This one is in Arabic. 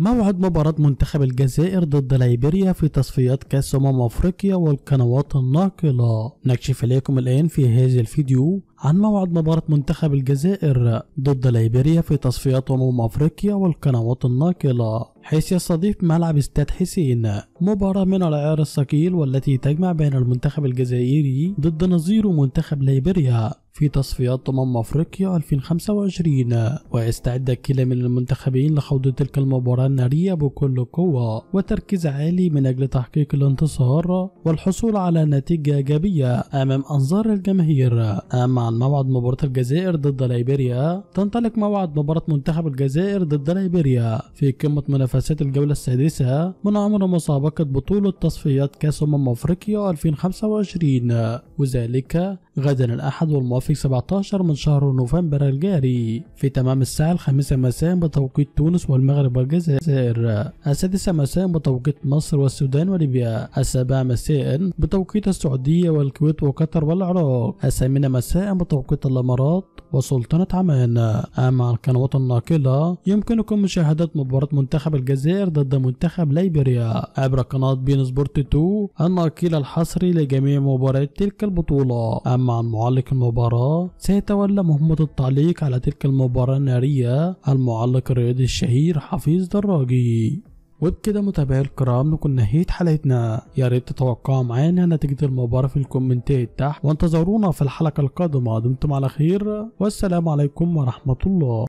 موعد مباراة منتخب الجزائر ضد ليبيريا في تصفيات كأس أفريقيا والقنوات الناقلة. نكشف إليكم الآن في هذا الفيديو عن موعد مباراة منتخب الجزائر ضد ليبيريا في تصفيات أفريقيا والقنوات الناقلة، حيث يستضيف ملعب استاد حسين مباراة من العيار الثقيل والتي تجمع بين المنتخب الجزائري ضد نظيره منتخب ليبيريا في تصفيات أفريقيا 2025. ويستعد كلا من المنتخبين لخوض تلك المباراة النارية بكل قوة وتركيز عالي من أجل تحقيق الانتصار والحصول على نتيجة إيجابية أمام أنظار الجماهير. أما عن موعد مباراة الجزائر ضد ليبيريا، تنطلق موعد مباراة منتخب الجزائر ضد ليبيريا في قمة منافسات الجولة السادسة من عمر مسابقة بطولة تصفيات كأس أفريقيا 2025، وذلك غدا الأحد والموافق 17 من شهر نوفمبر الجاري في تمام الساعة 5 مساء بتوقيت تونس والمغرب والجزائر، 6 مساء بتوقيت مصر والسودان وليبيا، 7 مساء بتوقيت السعودية والكويت وقطر والعراق، 8 مساء بتوقيت الإمارات وسلطنة عمان. أما على القنوات الناقلة يمكنكم مشاهدة مباراة منتخب الجزائر ضد منتخب ليبيريا عبر قناة بين سبورت 2 الناقلة الحصري لجميع مباريات تلك البطولة. أما عن معلق المباراة، سيتولى مهمة التعليق على تلك المباراة النارية المعلق الرياضي الشهير حفيظ دراجي. وبكده متابعي الكرام نكون نهيت حلقتنا، يا ريت تتوقعوا معانا نتيجة المباراة في الكومنتات تحت، وانتظرونا في الحلقة القادمة. دمتم على خير والسلام عليكم ورحمة الله.